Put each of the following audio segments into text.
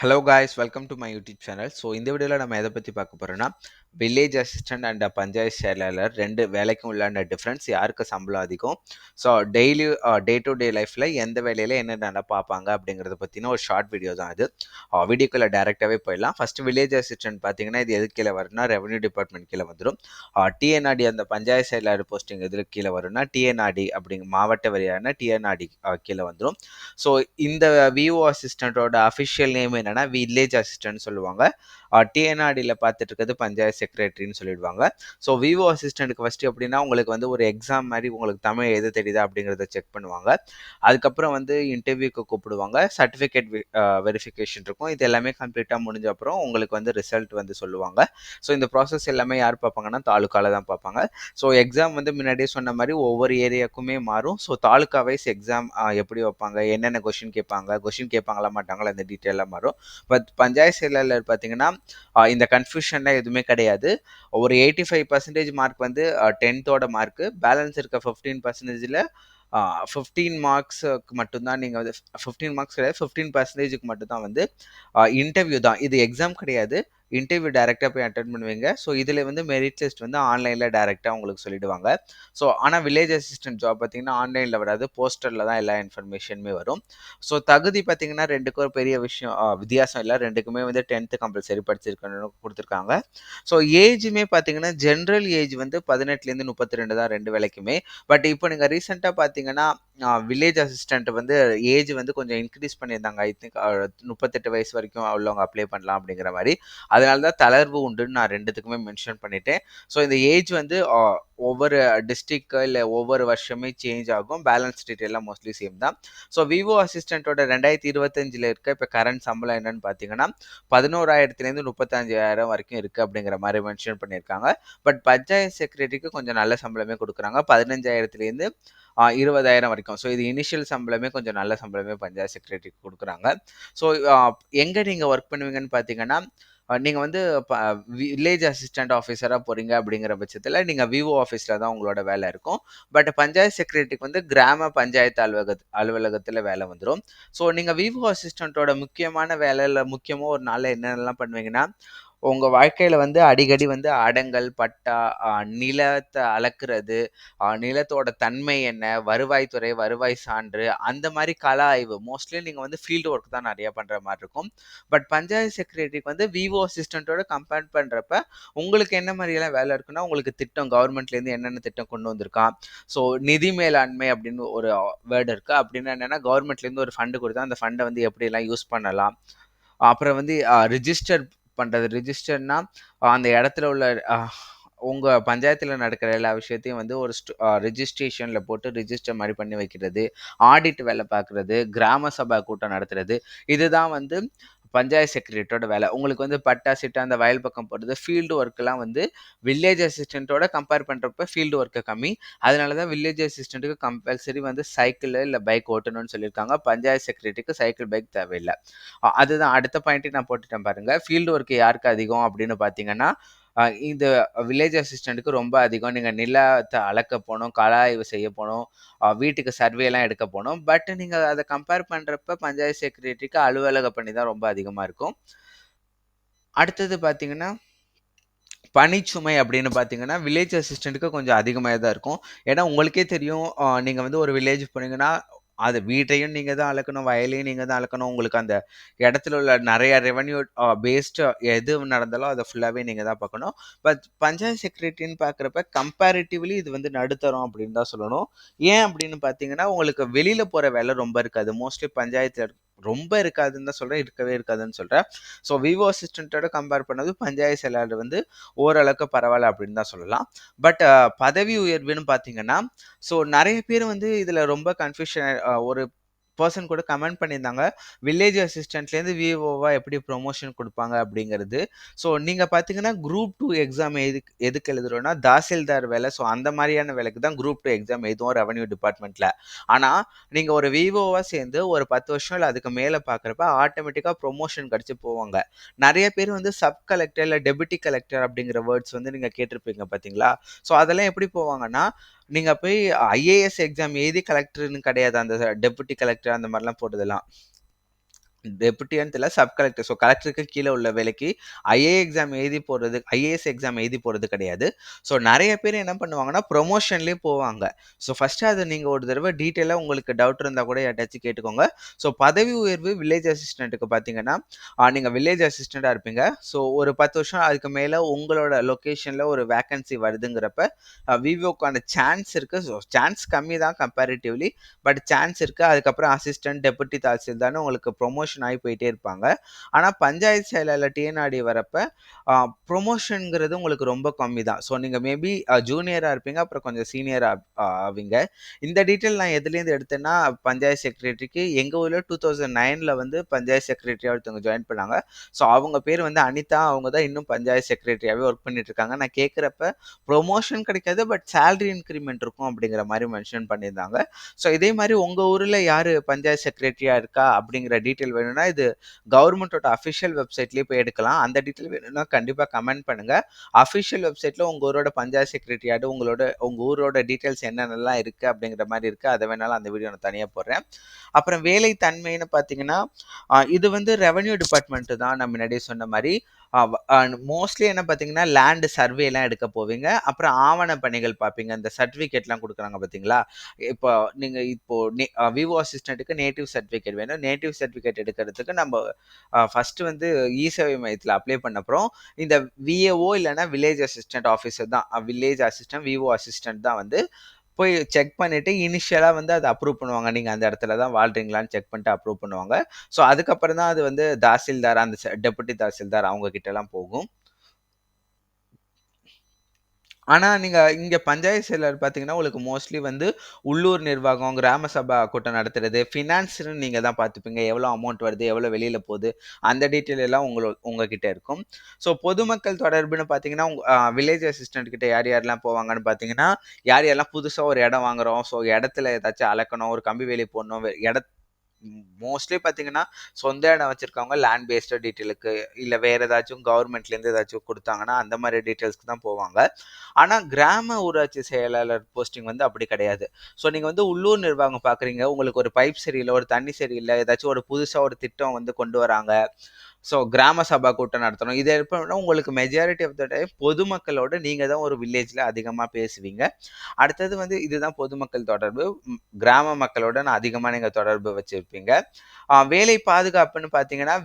Hello guys, welcome to my YouTube channel. So இந்த வீடியோவில் நம்ம எதை பற்றி பார்க்க போகிறோன்னா, வில்லேஜ் அசிஸ்டன்ட் அண்ட் பஞ்சாயத்து செயலாளர் ரெண்டு வேலைக்கும் உள்ளான டிஃப்ரென்ஸ், யாருக்கு சம்பளம் அதிகம், so daily day to day லைஃப்பில் எந்த வேலையில் என்னென்ன பார்ப்பாங்க அப்படிங்கிறத பற்றின ஒரு ஷார்ட் வீடியோ தான் இது. வீடியோக்குள்ளே டேரெக்டாகவே போயிடலாம். ஃபஸ்ட்டு வில்லேஜ் அசிஸ்டன்ட் பார்த்தீங்கன்னா, இது எது கீழே வரும்னா ரெவன்யூ டிபார்ட்மெண்ட் கீழே வந்துடும். டிஎன்ஆர்டி அந்த பஞ்சாயத்து செயலாளர் போஸ்டிங் எதில் கீழே வரும்னா டிஎன்ஆர்டி அப்படிங்கிற மாவட்ட வாரியான டிஎன்ஆர்டி கீழே வந்துடும். ஸோ இந்த விஓ அசிஸ்டண்ட்டோட அஃபிஷியல் நேம் என்னன்னா வில்லேஜ் அசிஸ்டன்ட் சொல்லுவாங்க. டிஎன்ஆர்டியில் பார்த்துட்டு இருக்கிறது பஞ்சாயத்து செக்ரட்டரின்னு சொல்லிடுவாங்க. ஸோ விஓ அசிஸ்டண்ட்டுக்கு ஃபஸ்ட்டு எப்படின்னா உங்களுக்கு வந்து ஒரு எக்ஸாம் மாதிரி உங்களுக்கு தமிழ் எது தெரியுதா அப்படிங்கிறத செக் பண்ணுவாங்க. அதுக்கப்புறம் வந்து இன்டர்வியூக்கு கூப்பிடுவாங்க. சர்டிஃபிகேட் வெரிஃபிகேஷன் இருக்கும். இது எல்லாமே கம்ப்ளீட்டாக முடிஞ்ச அப்புறம் உங்களுக்கு வந்து ரிசல்ட் வந்து சொல்லுவாங்க. ஸோ இந்த ப்ராசஸ் எல்லாமே யார் பார்ப்பாங்கன்னா தாலுக்காவில் தான் பார்ப்பாங்க. ஸோ எக்ஸாம் வந்து முன்னாடியே சொன்ன மாதிரி ஒவ்வொரு ஏரியாவுக்குமே மாறும். ஸோ தாலுக்கா வைஸ் எக்ஸாம் எப்படி வைப்பாங்க, என்னென்ன கொஷின் கேட்பாங்க, கொஷின் கேட்பாங்களா மாட்டாங்களா, இந்த டீட்டெயிலாக மாறும். பட் பஞ்சாயத்து செயலாளர் பார்த்தீங்கன்னா இந்த கன்ஃபியூஷன்லாம் எதுவுமே கிடையாது. ஒரு 85% மார்க் வந்து 10th மார்க்கு, பேலன்ஸ் இருக்க 15%ல் 15 மார்க்ஸுக்கு மட்டும்தான் நீங்கள் வந்து 15 மார்க்ஸ் கிடையாது, 15%க்கு மட்டும்தான் வந்து இன்டர்வியூ தான். இது எக்ஸாம் கிடையாது. இன்டர்வியூ டேரெக்டாக போய் அட்டன் பண்ணுவீங்க. ஸோ இதில் வந்து மெரிட் லிஸ்ட் வந்து ஆன்லைனில் டேரெக்டாக உங்களுக்கு சொல்லிடுவாங்க. ஸோ ஆனால் வில்லேஜ் அசிஸ்டன்ட் ஜாப் பார்த்தீங்கன்னா ஆன்லைனில் வராது, போஸ்டரில் தான் எல்லா இன்ஃபர்மேஷனுமே வரும். ஸோ தகுதி பார்த்தீங்கன்னா ரெண்டுக்கும் ஒரு பெரிய விஷயம் வித்தியாசம் இல்லை. ரெண்டுக்குமே வந்து 10th கம்பல்சரி படிச்சிருக்கணும்னு கொடுத்துருக்காங்க. ஸோ ஏஜுமே பார்த்தீங்கன்னா ஜென்ரல் ஏஜ் வந்து 18லேருந்து 32 தான் ரெண்டு வேலைக்குமே. பட் இப்போ நீங்கள் ரீசெண்டாக பார்த்தீங்கன்னா வில்லேஜ் அசிஸ்டன்ட் வந்து ஏஜ் வந்து கொஞ்சம் இன்க்ரீஸ் பண்ணியிருந்தாங்க. ஐ திங்க் 38 வயசு வரைக்கும் உள்ளவங்க அப்ளை பண்ணலாம் அப்படிங்கிற மாதிரி. அதனால தான் தளர்வு உண்டுன்னு நான் ரெண்டுத்துக்குமே மென்ஷன் பண்ணிட்டேன். ஸோ இந்த ஏஜ் வந்து ஒவ்வொரு டிஸ்ட்ரிக்ட் இல்லை ஒவ்வொரு வருஷமே சேஞ்ச் ஆகும். பேலன்ஸ் டீட்டெயிலாம் மோஸ்ட்லி சேம் தான். ஸோ விவோ அசிஸ்டண்ட்டோட 2025 இருக்க இப்போ கரண்ட் சம்பளம் என்னன்னு பார்த்தீங்கன்னா 11,000லேருந்து 35,000 வரைக்கும் இருக்குது அப்படிங்கிற மாதிரி மென்ஷன் பண்ணியிருக்காங்க. பட் பஞ்சாயத்து செக்ரட்டரிக்கு கொஞ்சம் நல்ல சம்பளமே கொடுக்குறாங்க. 15,000லேருந்து 20,000 வரைக்கும். ஸோ இது இனிஷியல் சம்பளமே கொஞ்சம் நல்ல சம்பளமே பஞ்சாயத்து செக்ரட்டரிக்கு கொடுக்குறாங்க. ஸோ எங்கே நீங்கள் ஒர்க் பண்ணுவீங்கன்னு பார்த்தீங்கன்னா, நீங்கள் வந்து வில்லேஜ் அசிஸ்டன்ட் ஆஃபீஸராக போகிறீங்க அப்படிங்கிற பட்சத்தில் நீங்கள் விஓ ஆஃபீஸில் தான் உங்களோட வேலை இருக்கும். பட் பஞ்சாயத்து செக்ரட்டரிக்கு வந்து கிராம பஞ்சாயத்து அலுவலகத்தில் வேலை வந்துடும். ஸோ நீங்கள் விஓ அசிஸ்டண்ட்டோட முக்கியமான வேலையில் முக்கியமாக ஒரு நாளில் என்னென்னலாம் பண்ணுவீங்கன்னா, உங்கள் வாழ்க்கையில் வந்து அடிக்கடி வந்து அடங்கல், பட்டா, நிலத்தை அளக்கிறது, நிலத்தோட தன்மை என்ன, வருவாய்த்துறை, வருவாய் சான்று, அந்த மாதிரி கள ஆய்வு மோஸ்ட்லி நீங்கள் வந்து ஃபீல்டு ஒர்க் தான் நிறையா பண்ணுற மாதிரி இருக்கும். பட் பஞ்சாயத்து செக்ரட்டரிக்கு வந்து விஓ அசிஸ்டண்ட்டோட கம்பேர் பண்ணுறப்ப உங்களுக்கு என்ன மாதிரியெல்லாம் வேலை இருக்குன்னா, உங்களுக்கு திட்டம் கவர்மெண்ட்லேருந்து என்னென்ன திட்டம் கொண்டு வந்திருக்கான். ஸோ நிதி மேலாண்மை அப்படின்னு ஒரு வேர்டு இருக்குது. அப்படின்னா என்னென்னா கவர்மெண்ட்லேருந்து ஒரு ஃபண்டு கொடுத்தா அந்த ஃபண்டை வந்து எப்படியெல்லாம் யூஸ் பண்ணலாம். அப்புறம் வந்து ரிஜிஸ்டர் பண்ணுறது. ரிஜிஸ்டர்னா அந்த இடத்துல உள்ள உங்கள் பஞ்சாயத்தில் நடக்கிற எல்லா விஷயத்தையும் வந்து ஒரு ரிஜிஸ்ட்ரேஷனில் போட்டு ரிஜிஸ்டர் மாதிரி பண்ணி வைக்கிறது, ஆடிட் வேலை பார்க்குறது, கிராம சபா கூட்டம் நடத்துறது, இதுதான் வந்து பஞ்சாயத்து செக்ரட்டரியோட வேலை. உங்களுக்கு வந்து பட்டா சிட்டா அந்த வயல் பக்கம் போடுறது, ஃபீல்டு ஒர்க்கெலாம் வந்து வில்லேஜ் அசிஸ்டண்ட்டோட கம்பேர் பண்ணுறப்ப ஃபீல்டு ஒர்க்கு கம்மி. அதனால தான் வில்லேஜ் அசிஸ்டண்ட்டுக்கு கம்பல்சரி வந்து சைக்கிள் இல்லை பைக் ஓட்டணும்னு சொல்லியிருக்காங்க. பஞ்சாயத்து செக்ரட்டரிக்கு சைக்கிள் பைக் தேவையில்லை. அதுதான் அடுத்த பாயிண்ட்டு நான் போட்டுட்டேன் பாருங்கள். ஃபீல்டு ஒர்க்கு யாருக்கு அதிகம் அப்படின்னு பார்த்தீங்கன்னா, இந்த வில்லேஜ் அசிஸ்டண்ட்டுக்கு ரொம்ப அதிகம். நீங்கள் நிலத்தை அளக்க போகணும், கள ஆய்வு செய்ய போகணும், வீட்டுக்கு சர்வேலாம் எடுக்க போகணும். பட் நீங்கள் அதை கம்பேர் பண்ணுறப்ப பஞ்சாயத்து செக்ரட்டரிக்கு அலுவலக பணி தான் ரொம்ப அதிகமாக இருக்கும். அடுத்தது பார்த்தீங்கன்னா பணிச்சுமை அப்படின்னு பார்த்தீங்கன்னா வில்லேஜ் அசிஸ்டண்ட்டுக்கு கொஞ்சம் அதிகமாக தான் இருக்கும். ஏன்னா உங்களுக்கே தெரியும், நீங்கள் வந்து ஒரு வில்லேஜ் போனீங்கன்னா அது வீட்டையும் நீங்கள் தான் அளக்கணும், வயலையும் நீங்கள் தான் அளக்கணும். உங்களுக்கு அந்த இடத்துல உள்ள நிறைய ரெவன்யூ பேஸ்டு எது நடந்தாலும் அதை ஃபுல்லாகவே நீங்கள் தான் பார்க்கணும். பட் பஞ்சாயத்து செக்ரட்டரின்னு பார்க்குறப்ப கம்பேரிட்டிவ்லி இது வந்து நடுத்தரம் அப்படின்னு தான் சொல்லணும். ஏன் அப்படின்னு பார்த்தீங்கன்னா உங்களுக்கு வெளியில் போகிற வேலை ரொம்ப இருக்காது. மோஸ்ட்லி பஞ்சாயத்தில் ரொம்ப இருக்காதுன்னு தான் சொல்கிறேன், இருக்கவே இருக்காதுன்னு சொல்கிறேன். ஸோ விவோ அசிஸ்டண்ட்டோட கம்பேர் பண்ணது பஞ்சாயத்து செயலாளர் வந்து ஓரளவுக்கு பரவாயில்ல அப்படின்னு தான் சொல்லலாம். பட் பதவி உயர்வுன்னு பார்த்தீங்கன்னா, ஸோ நிறைய பேர் வந்து இதில் ரொம்ப கன்ஃபியூஷன். ஒரு பர்சன் கூட கமெண்ட் பண்ணியிருந்தாங்க, வில்லேஜ் அசிஸ்டன்ட்லேருந்து விஓவா எப்படி ப்ரொமோஷன் கொடுப்பாங்க அப்படிங்கிறது. ஸோ நீங்கள் பார்த்தீங்கன்னா குரூப் 2 எக்ஸாம் எதுக்கு எழுதுறோன்னா தாசில்தார் வேலை. ஸோ அந்த மாதிரியான வேலைக்கு தான் குரூப் 2 எக்ஸாம் எழுதுவோம் ரெவன்யூ டிபார்ட்மெண்ட்டில். ஆனால் நீங்கள் ஒரு விஓவாக சேர்ந்து ஒரு 10 வருஷம் இல்லை அதுக்கு மேலே பார்க்குறப்ப ஆட்டோமேட்டிக்காக ப்ரொமோஷன் கிடச்சி போவாங்க. நிறைய பேர் வந்து சப் கலெக்டர் இல்லை டெபுட்டி கலெக்டர் அப்படிங்கிற வேர்ட்ஸ் வந்து நீங்கள் கேட்டிருப்பீங்க பார்த்தீங்களா. ஸோ அதெல்லாம் எப்படி போவாங்கன்னா, நீங்கள் போய் ஐஏஎஸ் எக்ஸாம் எழுதி கலெக்டர்னு கிடையாது. அந்த டெபுட்டி கலெக்டர் அந்த மாதிரிலாம் போட்டதெல்லாம் டெப்யூட்டின்னு தெரியல, சப் கலெக்டர். ஸோ கலெக்டருக்கு கீழ உள்ள வேலைக்கு ஐஏஎஸ் எக்ஸாம் எழுதி போறது கிடையாது. ஸோ நெறைய பேர் என்ன பண்ணுவாங்கன்னா, ப்ரமோஷன்லயே போவாங்க. ஸோ ஃபர்ஸ்ட்டு அத நீங்க ஒரு தடவ டீட்டெயிலா உங்களுக்கு டவுட் இருந்தா கூட யார்ட்டயாச்சும் கேட்டுக்கோங்க. ஸோ பதவி உயர்வு வில்லேஜ் அசிஸ்டன்ட்க்கு பார்த்தீங்கன்னா, நீங்க வில்லேஜ் அசிஸ்டன்ட்டா இருப்பீங்க. ஸோ ஒரு 10 வருஷம் அதுக்கு மேல உங்களோட லொகேஷன்ல ஒரு வேக்கன்சி வருதுங்கிறப்ப, விவோக்கான சான்ஸ் இருக்கு. ஸோ சான்ஸ் கம்மி தான் கம்பேரிட்டிவ்லி. பட் சான்ஸ் இருக்கு. அதுக்கப்புறம் அசிஸ்டன்ட், டெப்யூட்டி தாசில்தார்ன்னு உங்களுக்கு ப்ரொமோஷன் ஆகி போயிட்டே இருப்பாங்க. ஆனா பஞ்சாயத்து செயலாளர் டிஎன்ஆர்டி வரப்ப அ ப்ரொமோஷன்ங்கிறது உங்களுக்கு ரொம்ப கம்மி தான். ஸோ நீங்க மேபி ஜூனியரா இருப்பீங்க. அப்புறம் கொஞ்சம் சீனியரா ஆவீங்க. இந்த டீட்டெயில் நான் எதுலேருந்து எடுத்தேன்னா, பஞ்சாயத்து செக்ரட்டரிக்கு எங்க ஊர்ல 2009ல வந்து பஞ்சாயத்து செக்ரட்டரியா ஒருத்தவங்க ஜாயின் பண்ணாங்க. ஸோ அவங்க பேர் வந்து அனிதா. அவங்க தான் இன்னும் பஞ்சாயத்து செக்ரட்டரியாவே ஒர்க் பண்ணிட்டு இருக்காங்க. நான் கேட்கிறப்ப ப்ரொமோஷன் கிடைக்காது. பட் சேலரி இன்கிரிமெண்ட் இருக்கும் அப்படிங்கிற மாரி மென்ஷன் பண்ணியிருந்தாங்க. ஸோ இதே மாரி உங்க ஊர்ல யாரு பஞ்சாயத்து செக்ரட்டரியா இருக்கா அப்படிங்கிற டீட்டெயில் வேணும்னா, இது கவர்மெண்ட்டோட அஃபிஷியல் வெப்சைட்லயே போய் எடுக்கலாம். அந்த டீட்டெயில் வேணும்னா கண்டிப்பா கமெண்ட் பண்ணுங்க. அஃபிஷியல் வெப்சைட்ல உங்க ஊரோட பஞ்சாயத்து செக்ரட்டரி யாரு, உங்க ஊரோட டீட்டெயில்ஸ் என்னென்னலாம் இருக்கு அப்படிங்கிற மாரி இருக்கு. அத வேணாலும் அந்த வீடியோ நான் தனியா போடுறேன். அப்புறம் வேலை தன்மைன்னு பார்த்தீங்கன்னா, இது வந்து ரெவென்யூ டிபார்ட்மெண்ட் தான் நான் முன்னாடியே சொன்ன மாரி. மோஸ்ட்லி என்ன பார்த்தீங்கன்னா, லேண்ட் சர்வேலாம் எடுக்க போவீங்க. அப்புறம் ஆவண பணிகள் பார்ப்பீங்க. இந்த சர்டிஃபிகேட்லாம் குடுக்குறாங்க பார்த்தீங்களா? இப்போ நீங்க இப்போ விவோ அசிஸ்டன்ட்க்கு நேட்டிவ் சர்டிஃபிகேட் வேணும். நேட்டிவ் சர்டிஃபிகேட் எடுக்கிறதுக்கு நம்ம ஃபர்ஸ்ட்டு வந்து இ-சேவை மையத்தில அப்ளை பண்ணப்புறம், இந்த விஏஓ இல்லன்னா வில்லேஜ் அசிஸ்டன்ட் ஆஃபீசர் தான். வில்லேஜ் அசிஸ்டன்ட், விவோ அசிஸ்டன்ட் தான் வந்து போய் செக் பண்ணிட்டு இனிஷியலா வந்து அத அப்ரூவ் பண்ணுவாங்க. நீங்க அந்த இடத்துல தான் வாழ்றீங்களான்னு செக் பண்ணிட்டு அப்ரூவ் பண்ணுவாங்க. ஸோ அதுக்கப்புறம் தான் அது வந்து தாசில்தார், அந்த டெப்யூட்டி தாசில்தார் அவங்க கிட்டலாம் போகும். ஆனா, நீங்க இங்க பஞ்சாயத்து செயலர் பார்த்தீங்கன்னா, உங்களுக்கு மோஸ்ட்லி வந்து உள்ளூர் நிர்வாகம், கிராம சபா கூட்டம் நடத்துறது, ஃபினான்ஸ்ன்னு நீங்க தான் பார்த்துப்பீங்க. எவ்வளோ அமௌண்ட் வருது, எவ்வளோ வெளியில போகுது, அந்த டீட்டெயில் எல்லாம் உங்ககிட்ட இருக்கும். ஸோ பொதுமக்கள் தொடர்புன்னு பார்த்தீங்கன்னா, உங்க வில்லேஜ் அசிஸ்டன்ட் கிட்ட யார் யாரெல்லாம் போவாங்கன்னு பார்த்தீங்கன்னா, யார் யாரெல்லாம் புதுசா ஒரு இடம் வாங்குறோம், ஸோ இடத்துல ஏதாச்சும் அளக்கணும், ஒரு கம்பி வேலி போடணும், மோஸ்ட்லி பார்த்தீங்கன்னா, சொந்த இடம் வச்சிருக்கவங்க லேண்ட் பேஸ்டு டீட்டெயிலுக்கு, இல்ல வேற ஏதாச்சும் கவர்மெண்ட்லேருந்து ஏதாச்சும் குடுத்தாங்கன்னா, அந்த மாரி டீட்டெயில்ஸ்க்கு தான் போவாங்க. ஆனா, கிராம ஊராட்சி செயலாளர் போஸ்டிங் வந்து அப்படி கிடையாது. ஸோ நீங்க வந்து உள்ளூர் நிர்வாகம் பார்க்குறீங்க. உங்களுக்கு ஒரு பைப் சரியில்ல, ஒரு தண்ணி சரியில்ல, ஏதாச்சும் ஒரு புதுசா ஒரு திட்டம் வந்து கொண்டு வராங்க. ஸோ கிராம சபா கூட்டம் நடத்தணும். இது எப்படின்னா உங்களுக்கு மெஜாரிட்டி ஆஃப் த டைம் பொதுமக்களோட நீங்க தான் ஒரு வில்லேஜ்ல அதிகமா பேசுவீங்க. அடுத்தது வந்து இதுதான் பொதுமக்கள் தொடர்பு. கிராம மக்களோட நான் அதிகமா நீங்க தொடர்பு வச்சிருப்பீங்க. வேலை பாதுகாப்புன்னு பார்த்தீங்கன்னா,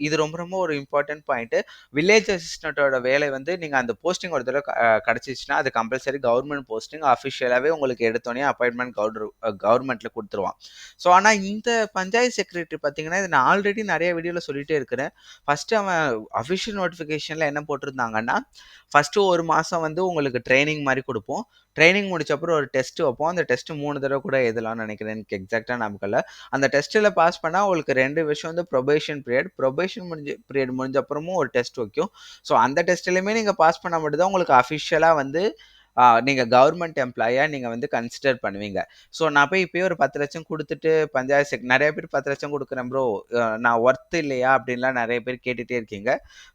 இது ரொம்ப ரொம்ப ஒரு இம்பார்ட்டன்ட் பாயிண்ட். வில்லேஜ் அசிஸ்டன்ட்டோட வேலை வந்து நீங்க அந்த போஸ்டிங் ஒரு தடவ கிடைச்சிச்சுன்னா, அது கம்பல்சரி கவர்ன்மெண்ட் போஸ்டிங். அஃபிஷியலாவே உங்களுக்கு எடுத்தோனே அப்பாயின்ட்மென்ட் கவர்ன்மெண்ட்ல குடுத்துருவான். ஸோ ஆனா இந்த பஞ்சாயத்து செக்ரட்டரி பார்த்தீங்கன்னா, இத நான் ஆல்ரெடி நெறைய வீடியோல சொல்லிட்டே இருக்கிறேன். ஃபர்ஸ்ட்டு அவன் அஃபிஷியல் நோட்டிஃபிகேஷன்ல என்ன போட்டிருந்தாங்கன்னா, ஃபர்ஸ்ட்டு 1 மாசம் வந்து உங்களுக்கு ட்ரெய்னிங் மாரி குடுப்போம். ட்ரெய்னிங் முடிச்ச அப்புறம் ஒரு டெஸ்ட் வைப்போம். அந்த டெஸ்ட் 3 தடவ கூட எழுதலாம்னு நெனைக்கிறேன். எனக்கு எக்ஸாக்ட்டா ஞாபகம் இல்ல. அந்த டெஸ்ட்ல பாஸ் பண்ணா உங்களுக்கு 2 விஷயம் வந்து புரொபேஷன் பீரியட். புரொபேஷன் பீரியட் முடிஞ்ச அப்புறமும் ஒரு டெஸ்ட் வைக்கும். ஸோ அந்த டெஸ்ட்லயுமே நீங்க பாஸ் பண்ணா மட்டும் தான் உங்களுக்கு அஃபிஷியலா வந்து நீங்க கவர்ன்மெண்ட் எம்ப்ளாயியா நீங்க வந்து கன்சிடர் பண்ணுவீங்க. ஸோ நான் போய் இப்பயே ஒரு 10,00,000 குடுத்துட்டு நெறைய பேர் 10,00,000 குடுக்குறேன் ப்ரோ. நான் ஒர்த் இல்லையா? அப்படின்லாம் நெறைய பேர் கேட்டுட்டே இருக்கீங்க.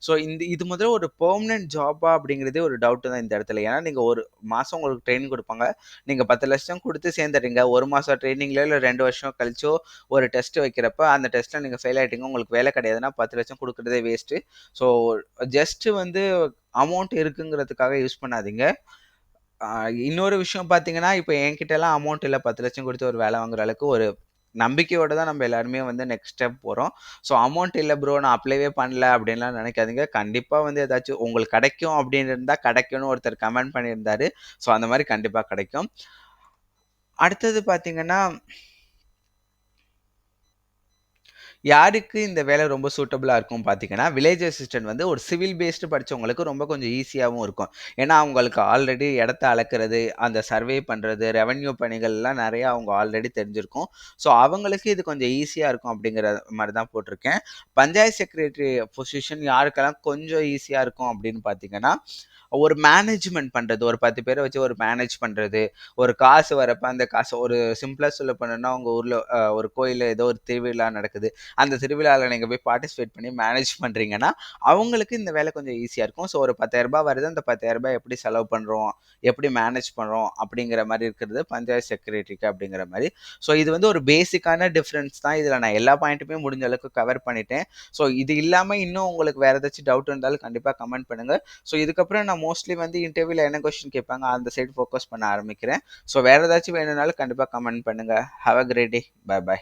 ஸோ இது முதல்ல ஒரு பெர்மனன்ட் ஜாப்பா அப்படிங்கிறதே ஒரு டவுட் தான் இந்த இடத்துல. ஏன்னா நீங்க 1 மாசம் உங்களுக்கு ட்ரெய்னிங் குடுப்பாங்க. நீங்க 10,00,000 குடுத்து சேர்ந்துடுறீங்க. 1 மாசம் ட்ரெய்னிங்லயோ இல்ல 2 வருஷம் கழிச்சோ ஒரு டெஸ்ட் வைக்கிறப்ப, அந்த டெஸ்ட்ல நீங்க ஃபெயில் ஆயிட்டீங்க. உங்களுக்கு வேலை கிடையாதுன்னா 10,00,000 குடுக்குறதே வேஸ்ட்டு. ஸோ ஜஸ்ட் வந்து அமௌண்ட் இருக்குங்கிறதுக்காக யூஸ் பண்ணாதீங்க. ஆ இன்னொரு விஷயம் பார்த்தீங்கன்னா, இப்ப என்கிட்டலாம் அமௌண்ட் இல்ல 10,00,000 குடுத்து ஒரு வேலை வாங்குற அளவுக்கு ஒரு நம்பிக்கையோட தான் நம்ம எல்லாருமே வந்து நெக்ஸ்ட் ஸ்டெப் போறோம். ஸோ அமௌண்ட் இல்ல ப்ரோ நான் அப்ளைவே பண்ணல அப்டின்லாம் நெனைக்காதீங்க. கண்டிப்பா வந்து ஏதாச்சும் உங்களுக்கு கிடைக்கும் அப்டின்னு இருந்தா கிடைக்கும்னு ஒருத்தர் கமெண்ட் பண்ணியிருந்தாரு. ஸோ அந்த மாரி கண்டிப்பா கிடைக்கும். அடுத்தது பார்த்தீங்கன்னா யாருக்கு இந்த வேலை ரொம்ப சூட்டபிளா இருக்கும் பார்த்தீங்கன்னா, வில்லேஜ் அசிஸ்டன்ட் வந்து ஒரு சிவில் பேஸ்டு படிச்சவங்களுக்கு ரொம்ப கொஞ்சம் ஈஸியாவும் இருக்கும். ஏன்னா, அவங்களுக்கு ஆல்ரெடி இடத்த அளக்கிறது, அந்த சர்வே பண்றது, ரெவென்யூ பணிகள்லாம் நெறைய அவங்க ஆல்ரெடி தெரிஞ்சிருக்கும். ஸோ, அவங்களுக்கு இது கொஞ்சம் ஈஸியா இருக்கும் அப்படிங்கிற மாரி தான் போட்டிருக்கேன். பஞ்சாயத்து செக்ரட்டரி பொசிஷன் யாருக்கெல்லாம் கொஞ்சம் ஈஸியா இருக்கும் அப்படின்னு பார்த்தீங்கன்னா, ஒரு மேனேஜ்மென்ட் பண்றது. ஒரு 10 பேர வச்சு ஒரு மேனேஜ் பண்றது. ஒரு காசு வரப்ப அந்த காசு ஒரு சிம்பிளா சொல்ல போனோம்னா, உங்க ஊர்ல ஒரு கோயில்ல ஏதோ ஒரு திருவிழா நடக்குது. அந்த திருவிழால நீங்க போய் பார்ட்டிசிபேட் பண்ணி மேனேஜ் பண்றீங்கன்னா, அவங்களுக்கு இந்த வேலை கொஞ்சம் ஈஸியா இருக்கும். ஸோ ஒரு ரூ. 10,000 வருது. அந்த ரூ. 10,000 எப்படி செலவு பண்றோம்? எப்படி மேனேஜ் பண்றோம்? அப்படிங்கிற மாரி இருக்கிறது பஞ்சாயத்து செக்ரட்டரிக்கு அப்படிங்கிற மாரி. ஸோ இது வந்து ஒரு பேசிக்கான டிஃபரன்ஸ் தான். இதுல நான் எல்லா பாயிண்ட்டுமே முடிஞ்ச அளவுக்கு கவர் பண்ணிட்டேன். ஸோ இது இல்லாம இன்னும் உங்களுக்கு வேற ஏதாச்சும் டவுட் இருந்தாலும் கண்டிப்பா கமெண்ட் பண்ணுங்க. ஸோ இதுக்கப்புறம் நான் மோஸ்ட்லி வந்து இன்டர்வியூல என்ன கொஸ்டின் கேட்பாங்க அந்த சைடு ஃபோக்கஸ் பண்ண ஆரம்பிக்கிறேன். ஸோ வேற ஏதாச்சும் வேணும்னாலும் கண்டிப்பா கமெண்ட் பண்ணுங்க. Have a great day. Bye by.